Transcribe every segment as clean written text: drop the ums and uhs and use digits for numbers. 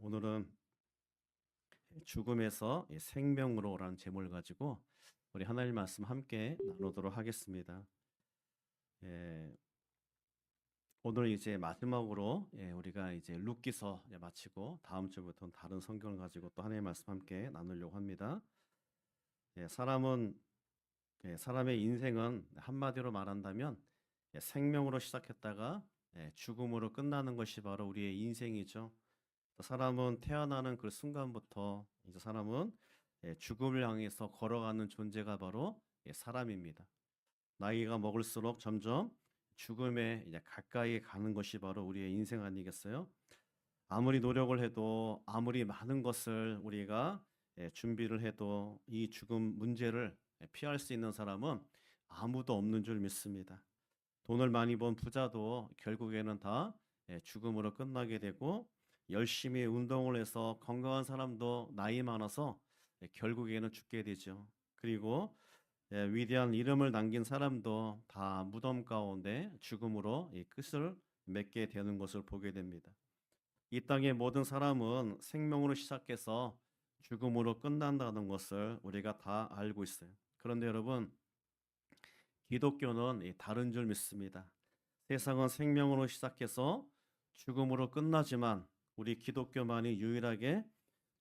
오늘은 죽음에서 생명으로라는 제목을 가지고 우리 하나님 말씀 함께 나누도록 하겠습니다. 예, 오늘 이제 마지막으로 우리가 이제 룻기서 마치고 다음 주부터는 다른 성경을 가지고 또 하나님의 말씀 함께 나누려고 합니다. 사람은 사람의 인생은 한마디로 말한다면 생명으로 시작했다가 죽음으로 끝나는 것이 바로 우리의 인생이죠. 사람은 태어나는 그 순간부터 이제 사람은 죽음을 향해서 걸어가는 존재가 바로 사람입니다. 나이가 먹을수록 점점 죽음에 이제 가까이 가는 것이 바로 우리의 인생 아니겠어요? 아무리 노력을 해도 아무리 많은 것을 우리가 준비를 해도 이 죽음 문제를 피할 수 있는 사람은 아무도 없는 줄 믿습니다. 돈을 많이 번 부자도 결국에는 다 죽음으로 끝나게 되고 열심히 운동을 해서 건강한 사람도 나이 많아서 결국에는 죽게 되죠. 그리고 위대한 이름을 남긴 사람도 다 무덤 가운데 죽음으로 이 끝을 맺게 되는 것을 보게 됩니다. 이 땅의 모든 사람은 생명으로 시작해서 죽음으로 끝난다는 것을 우리가 다 알고 있어요. 그런데 여러분, 기독교는 다른 줄 믿습니다. 세상은 생명으로 시작해서 죽음으로 끝나지만 우리 기독교만이 유일하게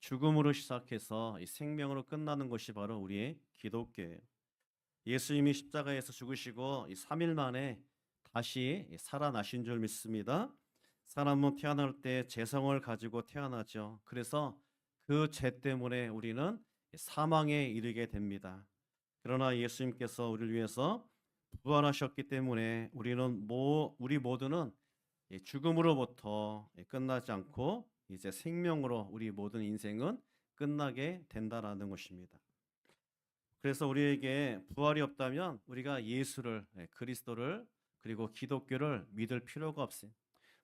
죽음으로 시작해서 이 생명으로 끝나는 것이 바로 우리의 기독교예요. 예수님이 십자가에서 죽으시고 이 3일 만에 다시 살아나신 줄 믿습니다. 사람은 태어날 때 죄성을 가지고 태어나죠. 그래서 그 죄 때문에 우리는 사망에 이르게 됩니다. 그러나 예수님께서 우리를 위해서 부활하셨기 때문에 우리 모두는 죽음으로부터 끝나지 않고 이제 생명으로 우리 모든 인생은 끝나게 된다라는 것입니다. 그래서 우리에게 부활이 없다면 우리가 예수를, 그리스도를 그리고 기독교를 믿을 필요가 없어요.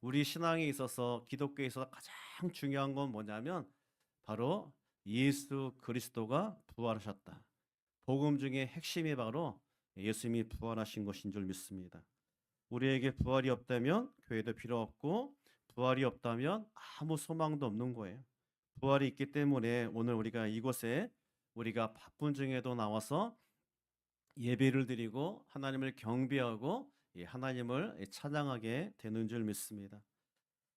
우리 신앙에 있어서 기독교에 있어서 가장 중요한 건 뭐냐면 바로 예수 그리스도가 부활하셨다. 복음 중에 핵심이 바로 예수님이 부활하신 것인 줄 믿습니다. 우리에게 부활이 없다면 교회도 필요 없고 부활이 없다면 아무 소망도 없는 거예요. 부활이 있기 때문에 오늘 우리가 이곳에 우리가 바쁜 중에도 나와서 예배를 드리고 하나님을 경배하고 하나님을 찬양하게 되는 줄 믿습니다.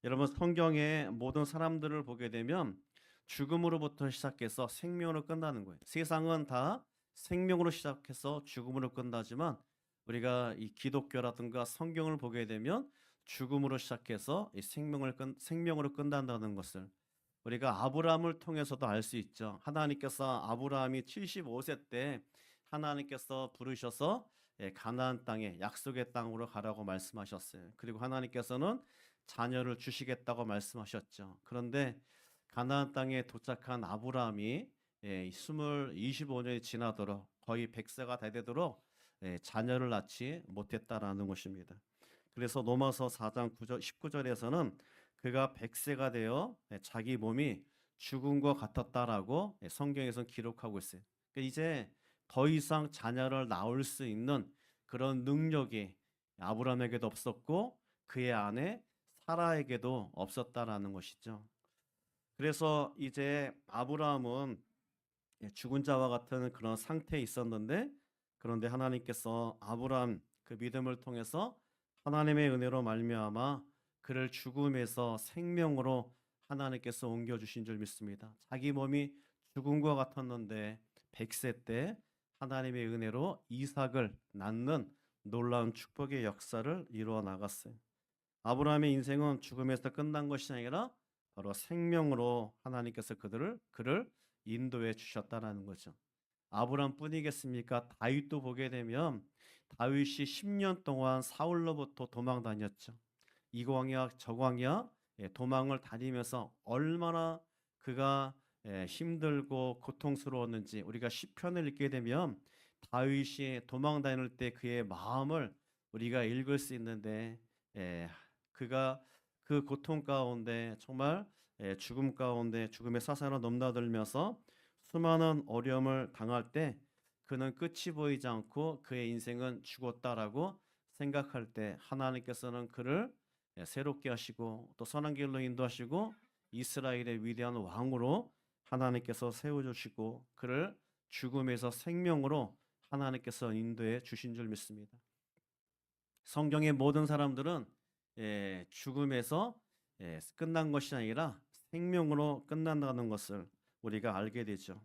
여러분 성경의 모든 사람들을 보게 되면 죽음으로부터 시작해서 생명으로 끝나는 거예요. 세상은 다 생명으로 시작해서 죽음으로 끝나지만 우리가 이 기독교라든가 성경을 보게 되면 죽음으로 시작해서 이 생명으로 끝난다는 것을 우리가 아브라함을 통해서도 알 수 있죠. 하나님께서 아브라함이 75세 때 하나님께서 부르셔서 가나안 땅에 약속의 땅으로 가라고 말씀하셨어요. 그리고 하나님께서는 자녀를 주시겠다고 말씀하셨죠. 그런데 가나안 땅에 도착한 아브라함이 25년이 지나도록 거의 100세가 다 되도록 자녀를 낳지 못했다라는 것입니다. 그래서 로마서 4장 19절에서는 그가 100세가 되어 자기 몸이 죽은 것 같았다라고 성경에서 기록하고 있어요. 그러니까 이제 더 이상 자녀를 낳을 수 있는 그런 능력이 아브라함에게도 없었고 그의 아내 사라에게도 없었다라는 것이죠. 그래서 이제 아브라함은 죽은 자와 같은 그런 상태에 있었는데 그런데 하나님께서 아브라함 그 믿음을 통해서 하나님의 은혜로 말미암아 그를 죽음에서 생명으로 하나님께서 옮겨 주신 줄 믿습니다. 자기 몸이 죽은 것 같았는데 100세 때 하나님의 은혜로 이삭을 낳는 놀라운 축복의 역사를 이루어 나갔어요. 아브라함의 인생은 죽음에서 끝난 것이 아니라 바로 생명으로 하나님께서 그를 인도해 주셨다라는 거죠. 아브라함뿐이겠습니까? 다윗도 보게 되면 다윗이 10년 동안 사울로부터 도망 다녔죠. 이 광야 저 광야 도망을 다니면서 얼마나 그가 힘들고 고통스러웠는지 우리가 시편을 읽게 되면 다윗이 도망 다닐 때 그의 마음을 우리가 읽을 수 있는데 그가 그 고통 가운데 정말 죽음 가운데 죽음의 사사로 넘나들면서 수많은 어려움을 당할 때 그는 끝이 보이지 않고 그의 인생은 죽었다라고 생각할 때 하나님께서는 그를 새롭게 하시고 또 선한 길로 인도하시고 이스라엘의 위대한 왕으로 하나님께서 세워주시고 그를 죽음에서 생명으로 하나님께서 인도해 주신 줄 믿습니다. 성경의 모든 사람들은 죽음에서 끝난 것이 아니라 생명으로 끝난다는 것을 우리가 알게 되죠.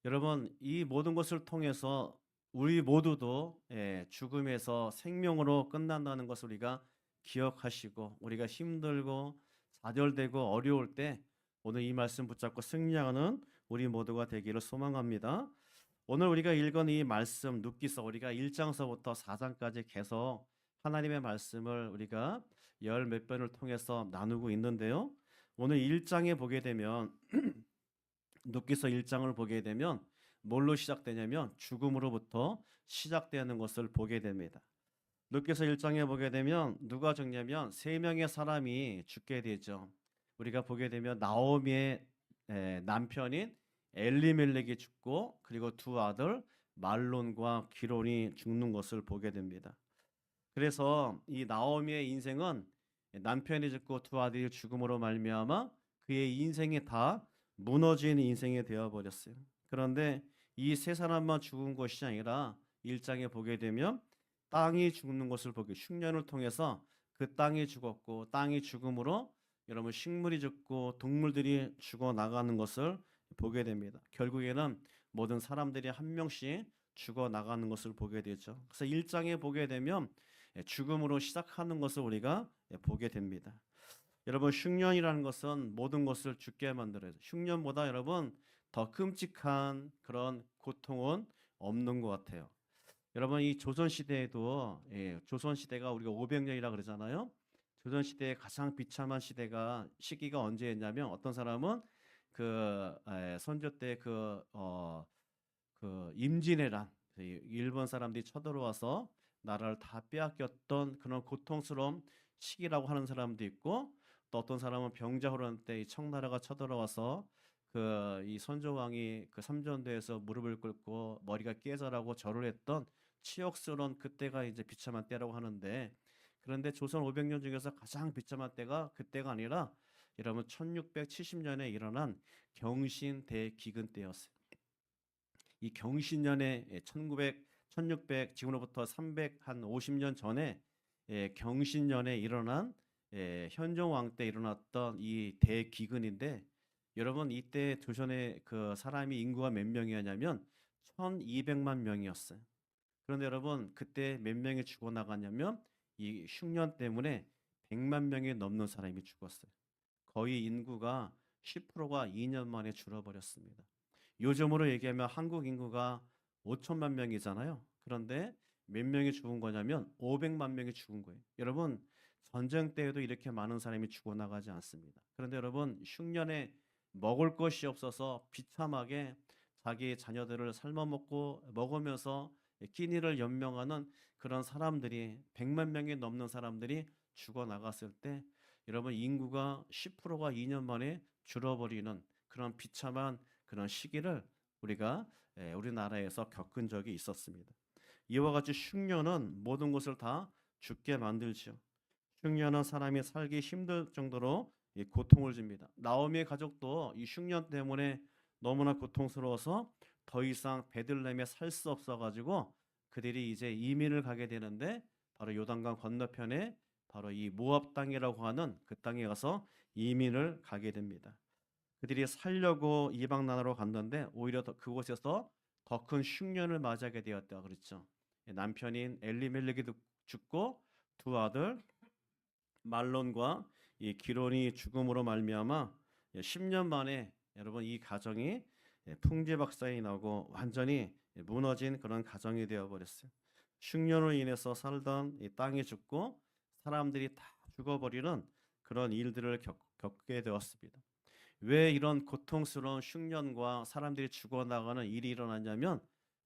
여러분, 이 모든 것을 통해서 우리 모두도 죽음에서 생명으로 끝난다는 것을 우리가 기억하시고 우리가 힘들고 좌절되고 어려울 때 오늘 이 말씀 붙잡고 승리하는 우리 모두가 되기를 소망합니다. 오늘 우리가 읽은 이 말씀 눕기서 우리가 1장서부터 4장까지 계속 하나님의 말씀을 우리가 열 몇 번을 통해서 나누고 있는데요. 오늘 1장에 보게 되면 눕기서 1장을 보게 되면 뭘로 시작되냐면 죽음으로부터 시작되는 것을 보게 됩니다. 눕기서 1장에 보게 되면 누가 죽냐면 세 명의 사람이 죽게 되죠. 우리가 보게 되면 나오미의 남편인 엘리멜렉이 죽고 그리고 두 아들 말론과 기론이 죽는 것을 보게 됩니다. 그래서 이 나오미의 인생은 남편이 죽고 두 아들이 죽음으로 말미암아 그의 인생이 다 무너진 인생이 되어버렸어요. 그런데 이 세 사람만 죽은 것이 아니라 1장에 보게 되면 땅이 죽는 것을 보게 흉년을 통해서 그 땅이 죽었고 땅이 죽음으로 여러분 식물이 죽고 동물들이 죽어 나가는 것을 보게 됩니다. 결국에는 모든 사람들이 한 명씩 죽어 나가는 것을 보게 되죠. 그래서 1장에 보게 되면 죽음으로 시작하는 것을 우리가 보게 됩니다. 여러분 흉년이라는 것은 모든 것을 죽게 만들어요. 흉년보다 여러분 더 끔찍한 그런 고통은 없는 것 같아요. 여러분 이 조선 시대에도 조선 시대가 우리가 500년이라 그러잖아요. 조선 시대의 가장 비참한 시기가 언제였냐면 어떤 사람은 그 선조 때 그 임진왜란 일본 사람들이 쳐들어와서 나라를 다 빼앗겼던 그런 고통스러운 시기라고 하는 사람도 있고 또 어떤 사람은 병자호란 때 이 청나라가 쳐들어와서 그 이 선조왕이 그 삼전도에서 무릎을 꿇고 머리가 깨져라고 절을 했던 치욕스러운 그때가 이제 비참한 때라고 하는데 그런데 조선 500년 중에서 가장 비참한 때가 그때가 아니라 여러분 1670년에 일어난 경신 대기근 때였어요. 이 경신년에 1600 지금으로부터 350년 전에 경신년에 일어난 현종왕 때 일어났던 이 대기근인데 여러분 이때 조선의 그 사람이 인구가 몇 명이었냐면 1200만 명이었어요. 그런데 여러분 그때 몇 명이 죽어 나갔냐면 이 흉년 때문에 100만 명이 넘는 사람이 죽었어요. 거의 인구가 10%가 2년 만에 줄어버렸습니다. 요즘으로 얘기하면 한국 인구가 5천만 명이잖아요. 그런데 몇 명이 죽은 거냐면 500만 명이 죽은 거예요. 여러분 전쟁 때에도 이렇게 많은 사람이 죽어나가지 않습니다. 그런데 여러분 흉년에 먹을 것이 없어서 비참하게 자기 자녀들을 삶아먹고 먹으면서 끼니를 연명하는 그런 사람들이 100만 명이 넘는 사람들이 죽어나갔을 때 여러분 인구가 10%가 2년 만에 줄어버리는 그런 비참한 그런 시기를 우리가 우리나라에서 겪은 적이 있었습니다. 이와 같이 흉년은 모든 것을 다 죽게 만들죠. 흉년은 사람이 살기 힘들 정도로 고통을 줍니다. 나오미의 가족도 이 흉년 때문에 너무나 고통스러워서 더 이상 베들레헴에 살 수 없어가지고 그들이 이제 이민을 가게 되는데 바로 요단강 건너편에 바로 이 모압 땅이라고 하는 그 땅에 가서 이민을 가게 됩니다. 그들이 살려고 이방 나라로 갔는데 오히려 그곳에서 더 큰 흉년을 맞이하게 되었다 그랬죠. 남편인 엘리멜렉이 죽고 두 아들 말론과 이 기론이 죽음으로 말미암아 10년 만에 여러분 이 가정이 풍지박산이 나고 완전히 무너진 그런 가정이 되어 버렸어요. 흉년으로 인해서 살던 이 땅이 죽고 사람들이 다 죽어버리는 그런 일들을 겪게 되었습니다. 왜 이런 고통스러운 흉년과 사람들이 죽어나가는 일이 일어났냐면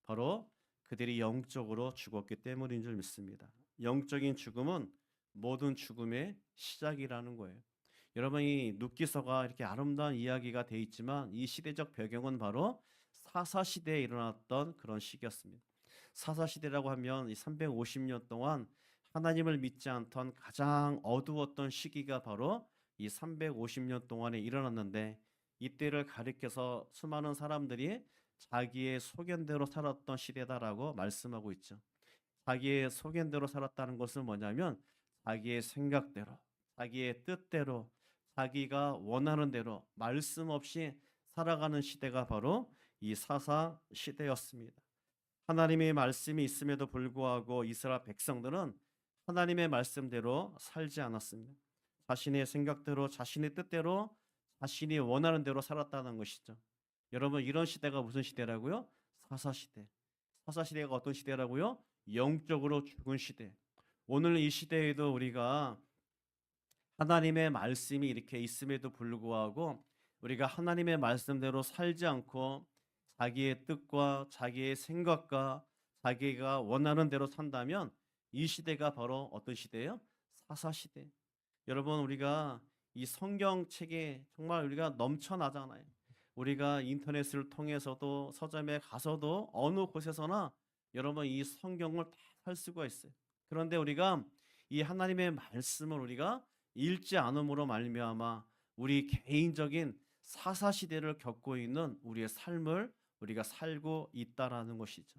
바로 그들이 영적으로 죽었기 때문인 줄 믿습니다. 영적인 죽음은 모든 죽음의 시작이라는 거예요. 여러분 이 눕기서가 이렇게 아름다운 이야기가 돼 있지만 이 시대적 배경은 바로 사사시대에 일어났던 그런 시기였습니다. 사사시대라고 하면 이 350년 동안 하나님을 믿지 않던 가장 어두웠던 시기가 바로 이 350년 동안에 일어났는데 이때를 가리켜서 수많은 사람들이 자기의 소견대로 살았던 시대다라고 말씀하고 있죠. 자기의 소견대로 살았다는 것은 뭐냐면 자기의 생각대로, 자기의 뜻대로, 자기가 원하는 대로 말씀 없이 살아가는 시대가 바로 이 사사 시대였습니다. 하나님의 말씀이 있음에도 불구하고 이스라엘 백성들은 하나님의 말씀대로 살지 않았습니다. 자신의 생각대로, 자신의 뜻대로, 자신이 원하는 대로 살았다는 것이죠. 여러분, 이런 시대가 무슨 시대라고요? 사사시대. 사사시대가 어떤 시대라고요? 영적으로 죽은 시대. 오늘 이 시대에도 우리가 하나님의 말씀이 이렇게 있음에도 불구하고 우리가 하나님의 말씀대로 살지 않고 자기의 뜻과 자기의 생각과 자기가 원하는 대로 산다면 이 시대가 바로 어떤 시대예요? 사사시대. 여러분, 우리가 이 성경책에 정말 우리가 넘쳐나잖아요. 우리가 인터넷을 통해서도 서점에 가서도 어느 곳에서나 여러분 이 성경을 다 살 수가 있어요. 그런데 우리가 이 하나님의 말씀을 우리가 읽지 않음으로 말미암아 우리 개인적인 사사 시대를 겪고 있는 우리의 삶을 우리가 살고 있다라는 것이죠.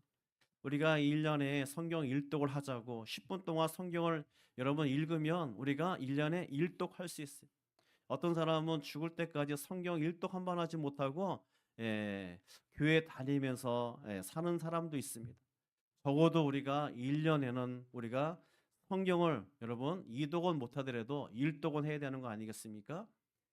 우리가 1년에 성경 일독을 하자고 10분 동안 성경을 여러분 읽으면 우리가 1년에 일독할 수 있어요. 어떤 사람은 죽을 때까지 성경 일독 한 번 하지 못하고 교회 다니면서 사는 사람도 있습니다. 적어도 우리가 1년에는 우리가 성경을 여러분 이독은 못하더라도 일독은 해야 되는 거 아니겠습니까?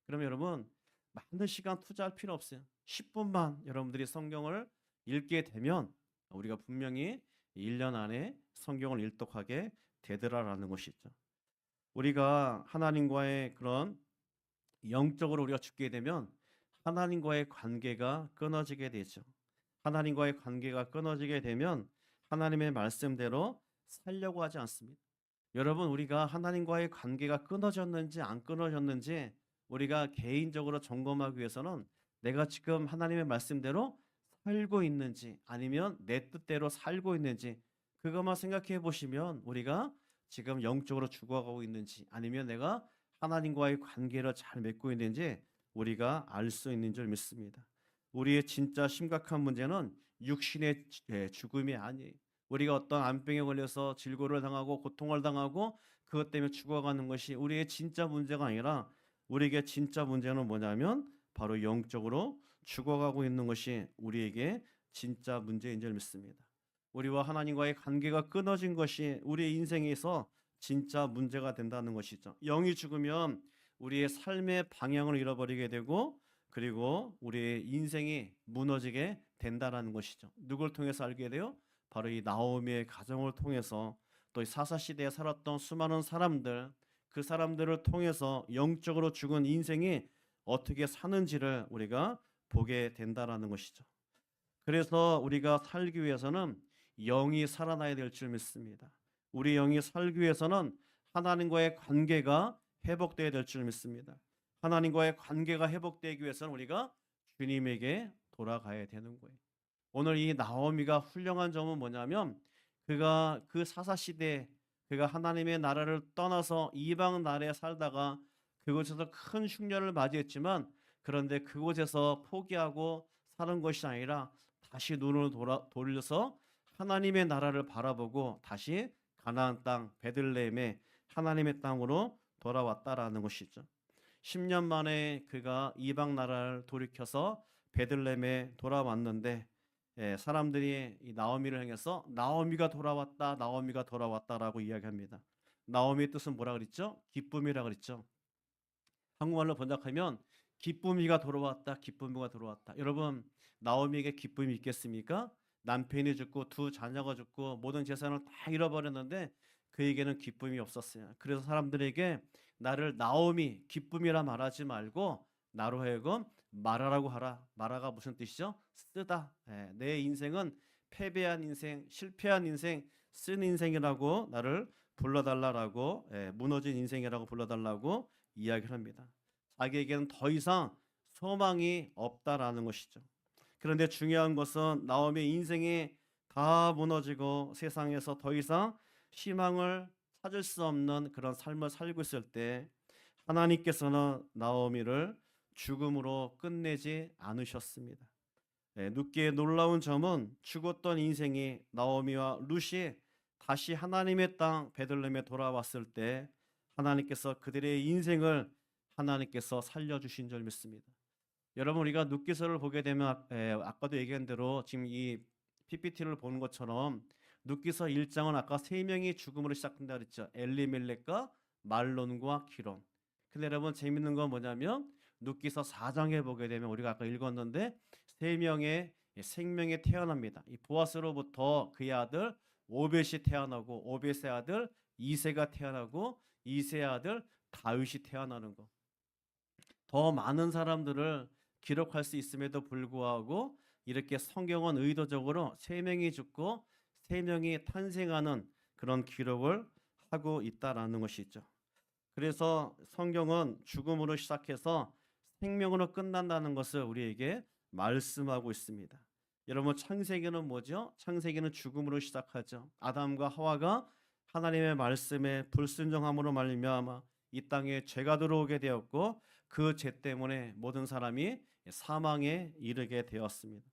그러면 여러분 많은 시간 투자할 필요 없어요. 10분만 여러분들이 성경을 읽게 되면 우리가 분명히 1년 안에 성경을 일독하게 되더라라는 것이죠. 우리가 하나님과의 그런 영적으로 우리가 죽게 되면 하나님과의 관계가 끊어지게 되죠. 하나님과의 관계가 끊어지게 되면 하나님의 말씀대로 살려고 하지 않습니다. 여러분, 우리가 하나님과의 관계가 끊어졌는지 안 끊어졌는지 우리가 개인적으로 점검하기 위해서는 내가 지금 하나님의 말씀대로 살고 있는지 아니면 내 뜻대로 살고 있는지 그것만 생각해 보시면 우리가 지금 영적으로 죽어가고 있는지 아니면 내가 하나님과의 관계를 잘 맺고 있는지 우리가 알 수 있는 줄 믿습니다. 우리의 진짜 심각한 문제는 육신의 죽음이 아니에요. 우리가 어떤 암병에 걸려서 질고를 당하고 고통을 당하고 그것 때문에 죽어가는 것이 우리의 진짜 문제가 아니라 우리에게 진짜 문제는 뭐냐면 바로 영적으로 죽어가고 있는 것이 우리에게 진짜 문제인 줄 믿습니다. 우리와 하나님과의 관계가 끊어진 것이 우리의 인생에서 진짜 문제가 된다는 것이죠. 영이 죽으면 우리의 삶의 방향을 잃어버리게 되고 그리고 우리의 인생이 무너지게 된다는 것이죠. 누굴 통해서 알게 돼요? 바로 이 나오미의 가정을 통해서 또 사사 시대에 살았던 수많은 사람들 그 사람들을 통해서 영적으로 죽은 인생이 어떻게 사는지를 우리가 보게 된다라는 것이죠. 그래서 우리가 살기 위해서는 영이 살아나야 될 줄 믿습니다. 우리 영이 살기 위해서는 하나님과의 관계가 회복되어야 될 줄 믿습니다. 하나님과의 관계가 회복되기 위해서는 우리가 주님에게 돌아가야 되는 거예요. 오늘 이 나오미가 훌륭한 점은 뭐냐면 그가 그 사사 시대에 그가 하나님의 나라를 떠나서 이방 나라에 살다가 그곳에서 큰 흉년을 맞이했지만 그런데 그곳에서 포기하고 사는 것이 아니라 다시 눈을 돌려서 하나님의 나라를 바라보고 다시 가나안 땅 베들레헴의 하나님의 땅으로 돌아왔다라는 것이죠. 10년 만에 그가 이방 나라를 돌이켜서 베들레헴에 돌아왔는데 사람들이 이 나오미를 향해서 나오미가 돌아왔다, 나오미가 돌아왔다라고 이야기합니다. 나오미의 뜻은 뭐라 그랬죠? 기쁨이라 그랬죠. 한국말로 번역하면 기쁨이가 돌아왔다, 기쁨이가 돌아왔다. 여러분, 나오미에게 기쁨이 있겠습니까? 남편이 죽고 두 자녀가 죽고 모든 재산을 다 잃어버렸는데 그에게는 기쁨이 없었어요. 그래서 사람들에게 나를 나오미, 기쁨이라 말하지 말고 나로 하여금 마라라고 하라. 마라가 무슨 뜻이죠? 쓰다. 내 인생은 패배한 인생, 실패한 인생, 쓴 인생이라고 나를 불러달라라고 무너진 인생이라고 불러달라고 이야기를 합니다. 자기에게는 더 이상 소망이 없다라는 것이죠. 그런데 중요한 것은 나오미의 인생이 다 무너지고 세상에서 더 이상 희망을 찾을 수 없는 그런 삶을 살고 있을 때 하나님께서는 나오미를 죽음으로 끝내지 않으셨습니다. 룻기의 놀라운 점은 죽었던 인생이 나오미와 룻이 다시 하나님의 땅 베들레헴에 돌아왔을 때 하나님께서 그들의 인생을 하나님께서 살려주신 줄 믿습니다. 여러분, 우리가 룻기서를 보게 되면 아까도 얘기한 대로 지금 이 PPT를 보는 것처럼 룻기서 1장은 아까 세 명이 죽음으로 시작한다 그랬죠. 엘리멜렉과 말론과 기론. 근데 여러분, 재밌는 건 뭐냐면 룻기서 4장에 보게 되면 우리가 아까 읽었는데 세 명의 생명이 태어납니다. 이 보아스로부터 그의 아들 오벳이 태어나고 오벳의 아들 이새가 태어나고 이새의 아들 다윗이 태어나는 거. 더 많은 사람들을 기록할 수 있음에도 불구하고 이렇게 성경은 의도적으로 세 명이 죽고 세 명이 탄생하는 그런 기록을 하고 있다라는 것이죠. 그래서 성경은 죽음으로 시작해서 생명으로 끝난다는 것을 우리에게 말씀하고 있습니다. 여러분, 창세기는 뭐죠? 창세기는 죽음으로 시작하죠. 아담과 하와가 하나님의 말씀에 불순종함으로 말미암아 이 땅에 죄가 들어오게 되었고 그 죄 때문에 모든 사람이 사망에 이르게 되었습니다.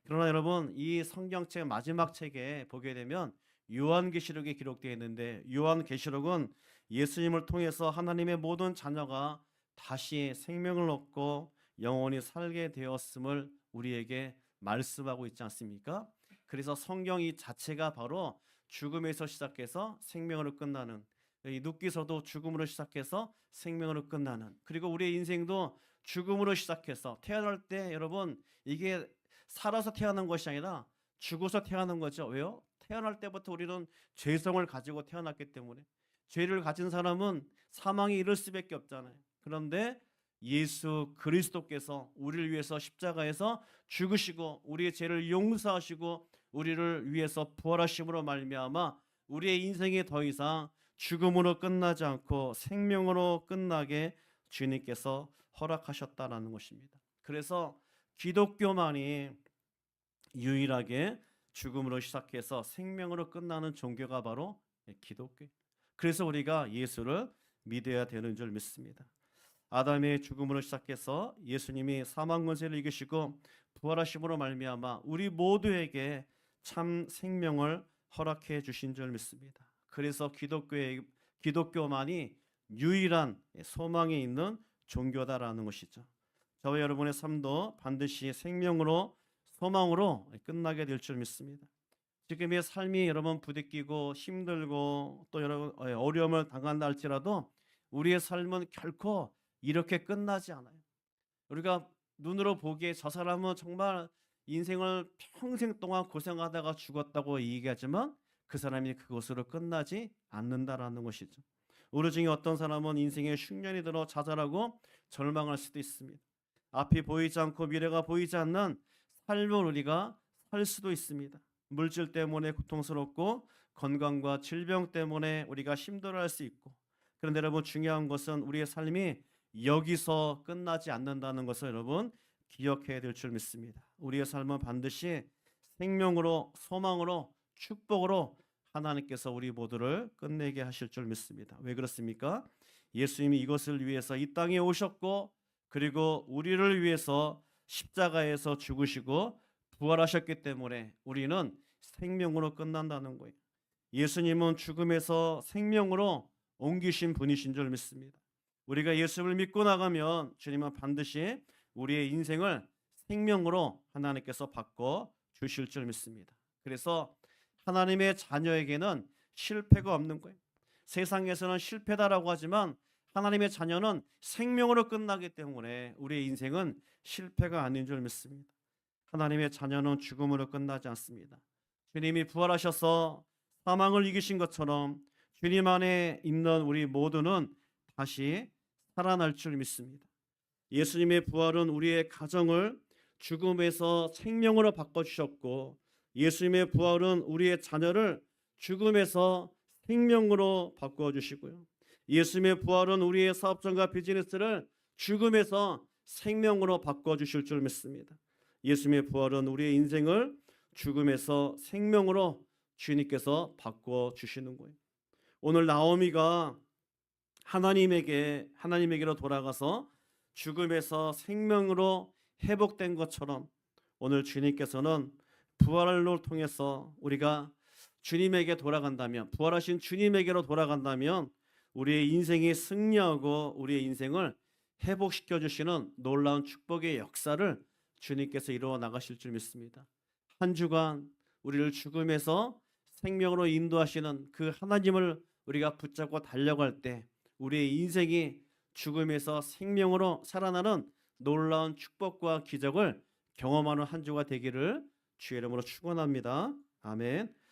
그러나 여러분, 이 성경책 마지막 책에 보게 되면 요한계시록이 기록되어 있는데 요한계시록은 예수님을 통해서 하나님의 모든 자녀가 다시 생명을 얻고 영원히 살게 되었음을 우리에게 말씀하고 있지 않습니까? 그래서 성경 이 자체가 바로 죽음에서 시작해서 생명으로 끝나는, 이 룻기서도 죽음으로 시작해서 생명으로 끝나는, 그리고 우리의 인생도 죽음으로 시작해서 태어날 때 여러분 이게 살아서 태어난 것이 아니라 죽어서 태어난 거죠. 왜요? 태어날 때부터 우리는 죄성을 가지고 태어났기 때문에 죄를 가진 사람은 사망에 이를 수밖에 없잖아요. 그런데 예수 그리스도께서 우리를 위해서 십자가에서 죽으시고 우리의 죄를 용서하시고 우리를 위해서 부활하심으로 말미암아 우리의 인생이 더 이상 죽음으로 끝나지 않고 생명으로 끝나게 주님께서 허락하셨다라는 것입니다. 그래서 기독교만이 유일하게 죽음으로 시작해서 생명으로 끝나는 종교가 바로 기독교. 그래서 우리가 예수를 믿어야 되는 줄 믿습니다. 아담의 죽음으로 시작해서 예수님이 사망 권세를 이기시고 부활하심으로 말미암아 우리 모두에게 참 생명을 허락해 주신 줄 믿습니다. 그래서 기독교만이 유일한 소망이 있는 종교다라는 것이죠. 저와 여러분의 삶도 반드시 생명으로 소망으로 끝나게 될 줄 믿습니다. 지금의 삶이 여러분 부딪히고 힘들고 또 여러분 어려움을 당한다 할지라도 우리의 삶은 결코 이렇게 끝나지 않아요. 우리가 눈으로 보기에 저 사람은 정말 인생을 평생 동안 고생하다가 죽었다고 얘기하지만 그 사람이 그것으로 끝나지 않는다라는 것이죠. 우리 중에 어떤 사람은 인생에 흉년이 들어 좌절하고 절망할 수도 있습니다. 앞이 보이지 않고 미래가 보이지 않는 삶을 우리가 살 수도 있습니다. 물질 때문에 고통스럽고 건강과 질병 때문에 우리가 힘들어할 수 있고, 그런데 여러분 중요한 것은 우리의 삶이 여기서 끝나지 않는다는 것을 여러분 기억해야 될 줄 믿습니다. 우리의 삶은 반드시 생명으로 소망으로 축복으로 하나님께서 우리 모두를 끝내게 하실 줄 믿습니다. 왜 그렇습니까? 예수님이 이것을 위해서 이 땅에 오셨고 그리고 우리를 위해서 십자가에서 죽으시고 부활하셨기 때문에 우리는 생명으로 끝난다는 거예요. 예수님은 죽음에서 생명으로 옮기신 분이신 줄 믿습니다. 우리가 예수를 믿고 나가면 주님은 반드시 우리의 인생을 생명으로 하나님께서 바꿔 주실 줄 믿습니다. 그래서 하나님의 자녀에게는 실패가 없는 거예요. 세상에서는 실패다라고 하지만 하나님의 자녀는 생명으로 끝나기 때문에 우리의 인생은 실패가 아닌 줄 믿습니다. 하나님의 자녀는 죽음으로 끝나지 않습니다. 주님이 부활하셔서 사망을 이기신 것처럼 주님 안에 있는 우리 모두는 다시 살아날 줄 믿습니다. 예수님의 부활은 우리의 가정을 죽음에서 생명으로 바꿔주셨고 예수님의 부활은 우리의 자녀를 죽음에서 생명으로 바꿔주시고요. 예수님의 부활은 우리의 사업장과 비즈니스를 죽음에서 생명으로 바꿔주실 줄 믿습니다. 예수님의 부활은 우리의 인생을 죽음에서 생명으로 주님께서 바꿔주시는 거예요. 오늘 나오미가 하나님에게로 돌아가서 죽음에서 생명으로 회복된 것처럼 오늘 주님께서는 부활을 통해서 우리가 주님에게 돌아간다면, 부활하신 주님에게로 돌아간다면 우리의 인생이 승리하고 우리의 인생을 회복시켜 주시는 놀라운 축복의 역사를 주님께서 이루어 나가실 줄 믿습니다. 한 주간 우리를 죽음에서 생명으로 인도하시는 그 하나님을 우리가 붙잡고 달려갈 때 우리의 인생이 죽음에서 생명으로 살아나는 놀라운 축복과 기적을 경험하는 한 주가 되기를 주의 이름으로 축원합니다. 아멘.